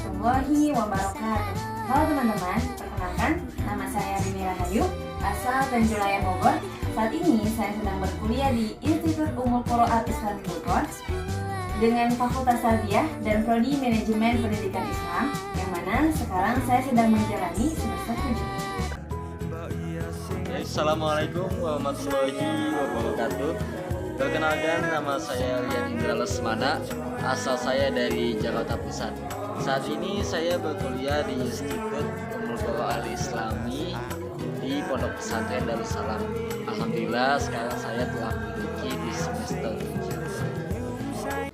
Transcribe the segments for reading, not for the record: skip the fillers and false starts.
warahmatullahi wabarakatuh. Halo teman-teman, perkenalkan nama saya Rini Rahayu, asal Tanjuraya Bogor. Saat ini saya sedang berkuliah di Institut Ummul Qura Al-Islam Bogor dengan Fakultas Tarbiyah dan Prodi Manajemen Pendidikan Islam, yang mana sekarang saya sedang menjalani semester 7. Assalamualaikum warahmatullahi wabarakatuh. Perkenalkan, nama saya Rian Indra Lesmana, asal saya dari Jakarta Pusat. Saat ini saya berkuliah di Institut Ummul Qura Al-Islami di Pondok Pesantren Darussalam. Alhamdulillah sekarang saya telah menduduki di semester 7.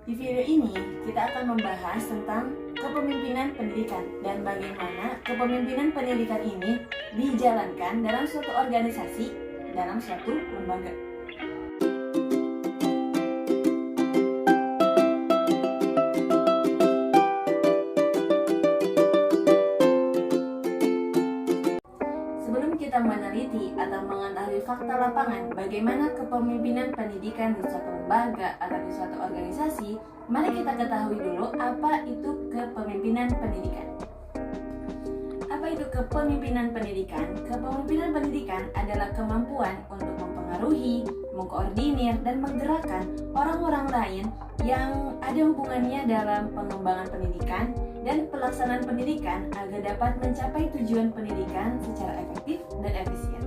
Di video ini kita akan membahas tentang kepemimpinan pendidikan dan bagaimana kepemimpinan pendidikan ini dijalankan dalam suatu organisasi, dalam suatu lembaga. Sebelum kita meneliti atau mengetahui fakta lapangan bagaimana kepemimpinan pendidikan di suatu lembaga atau di suatu organisasi, mari kita ketahui dulu apa itu kepemimpinan pendidikan. Apa itu kepemimpinan pendidikan? Kepemimpinan pendidikan adalah kemampuan untuk mempengaruhi, mengkoordinir, dan menggerakkan orang-orang lain yang ada hubungannya dalam pengembangan pendidikan dan pelaksanaan pendidikan agar dapat mencapai tujuan pendidikan secara efektif dan efisien.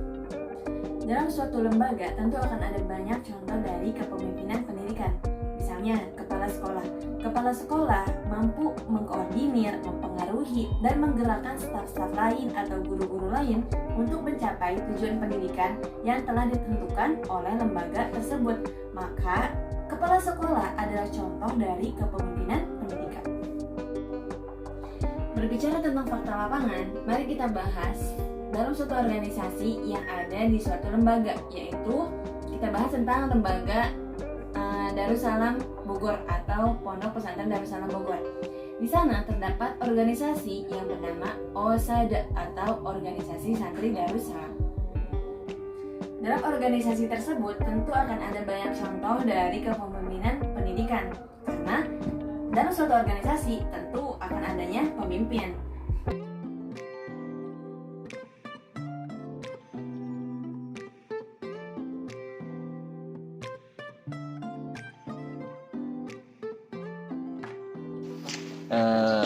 Dalam suatu lembaga tentu akan ada banyak contoh dari kepemimpinan pendidikan. Misalnya, kepala sekolah. Kepala sekolah mampu mengkoordinir, mempengaruhi, dan menggerakkan staf-staf lain atau guru-guru lain untuk mencapai tujuan pendidikan yang telah ditentukan oleh lembaga tersebut. Maka, kepala sekolah adalah contoh dari kepemimpinan pendidikan. Berbicara tentang fakta lapangan, mari kita bahas dalam suatu organisasi yang ada di suatu lembaga, yaitu kita bahas tentang lembaga Darussalam Bogor atau Pondok Pesantren Darussalam Bogor. Di sana terdapat organisasi yang bernama OSADA atau Organisasi Santri Darussalam. Dalam organisasi tersebut tentu akan ada banyak contoh dari kepemimpinan pendidikan, karena dalam suatu organisasi tentu akan adanya pemimpin.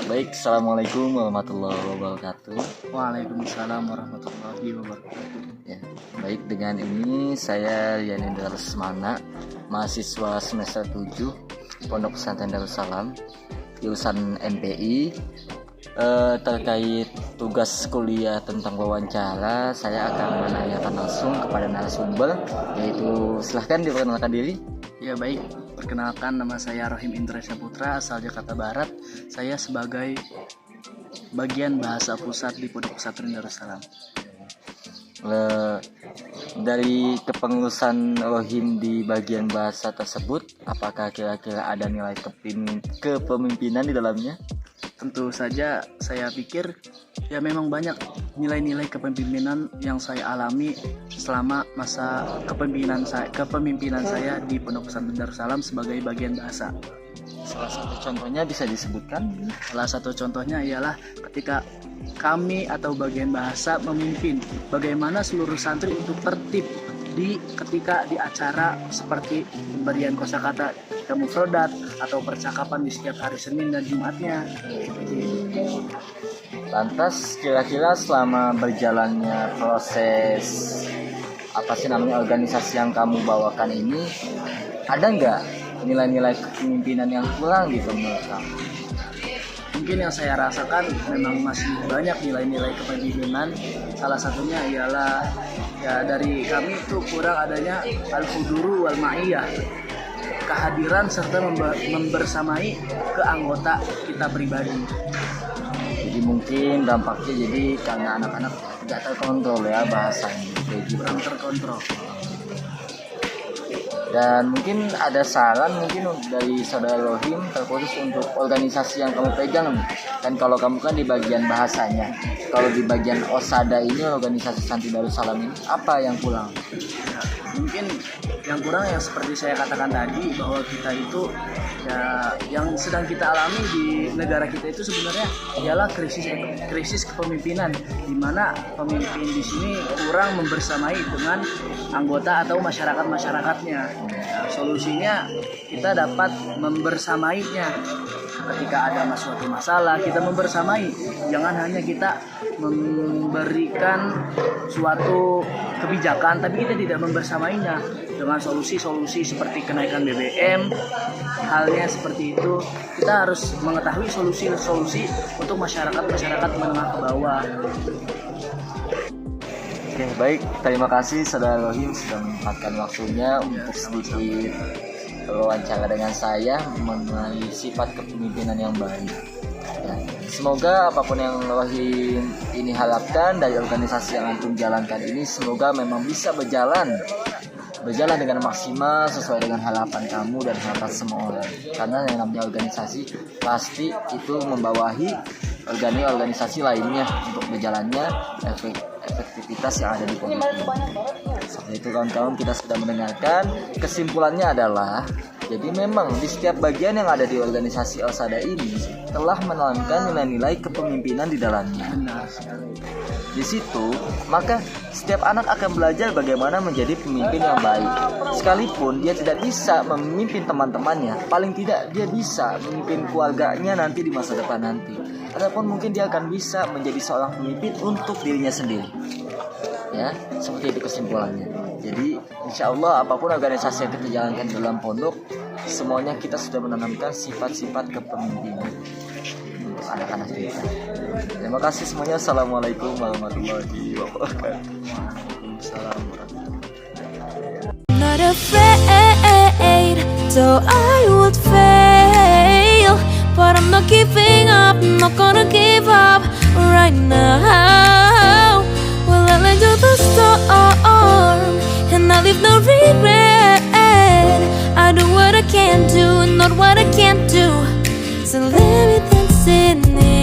Baik, Assalamualaikum warahmatullahi wabarakatuh. Waalaikumsalam warahmatullahi wabarakatuh. Ya, baik, dengan ini saya Rian Indra Lesmana, mahasiswa semester 7 Pondok Pesantren Darussalam, jurusan MPI. Terkait tugas kuliah tentang wawancara, saya akan menanyakan langsung kepada narasumber, yaitu silahkan diperkenalkan diri. Ya baik, perkenalkan, nama saya Rohim Indra Saputra, asal Jakarta Barat. Saya sebagai bagian bahasa pusat di Pondok Pesantren Darussalam. Dari kepengurusan Rohim di bagian bahasa tersebut, apakah kira-kira ada nilai kepemimpinan di dalamnya? Tentu saja saya pikir ya memang banyak nilai-nilai kepemimpinan yang saya alami selama masa kepemimpinan saya di Pondok Pesantren Darussalam sebagai bagian bahasa. Salah satu contohnya bisa disebutkan? Salah satu contohnya ialah ketika kami atau bagian bahasa memimpin bagaimana seluruh santri untuk tertib ketika di acara seperti pemberian kosakata kita mufradat atau percakapan di setiap hari Senin dan Jumatnya. Lantas kira-kira selama berjalannya proses organisasi yang kamu bawakan ini, ada nggak nilai-nilai kepemimpinan yang kurang gitu menurut kamu? Mungkin yang saya rasakan memang masih banyak nilai-nilai kepemimpinan. Salah satunya ialah ya dari kami itu kurang adanya al-huduru wal ma'iyah, kehadiran serta membersamai ke anggota kita pribadi. Jadi mungkin dampaknya karena anak-anak tidak terkontrol ya bahasanya, kurang terkontrol. Dan mungkin ada saran mungkin dari saudara Rohim terkhusus untuk organisasi yang kamu pegang. Dan kalau kamu kan di bagian bahasanya, kalau di bagian OSADA ini, organisasi Santri Darussalam ini, apa yang kurang? mungkin yang kurang yang seperti saya katakan tadi, bahwa kita itu ya yang sedang kita alami di negara kita itu sebenarnya ialah krisis kepemimpinan, di mana pemimpin di sini kurang membersamai dengan anggota atau masyarakatnya. Nah, solusinya kita dapat membersamainya. Ketika ada suatu masalah, kita membersamai. Jangan hanya kita memberikan suatu kebijakan, tapi kita tidak membersamainya dengan solusi-solusi seperti kenaikan BBM. Halnya seperti itu, kita harus mengetahui solusi-solusi untuk masyarakat menengah ke bawah. Oke, baik. Terima kasih Saudara Rohim sudah menyempatkan waktunya untuk sedikit wawancara dengan saya mengenai sifat kepemimpinan yang baik. Ya, semoga apapun yang Rohim ini harapkan dari organisasi yang antum jalankan ini, semoga memang bisa berjalan dengan maksimal sesuai dengan harapan kamu dan harapan semua orang. Karena yang namanya organisasi pasti itu membawahi organisasi lainnya untuk berjalannya efektivitas yang ada di pondok ini. Seperti itu kawan-kawan, kita sudah mendengarkan. Kesimpulannya adalah, jadi memang di setiap bagian yang ada di organisasi Al-Sada ini telah menanamkan nilai-nilai kepemimpinan di dalamnya. Di situ, maka setiap anak akan belajar bagaimana menjadi pemimpin yang baik. Sekalipun dia tidak bisa memimpin teman-temannya, paling tidak dia bisa memimpin keluarganya nanti di masa depan nanti. Ataupun mungkin dia akan bisa menjadi seorang pemimpin untuk dirinya sendiri. Ya, seperti itu kesimpulannya. Jadi, insya Allah apapun organisasi yang kita jalankan dalam pondok, semuanya kita sudah menanamkan sifat-sifat kepemimpinan untuk anak-anak kita. Terima kasih semuanya. Assalamualaikum warahmatullahi wabarakatuh. Waalaikumsalam warahmatullahi. Not afraid, so I would fail, but I'm not giving up. I'm not gonna give up right now. Well, I let go the storm, and I leave no regret. I do what I can do, not what I can't do. So let me dance in it.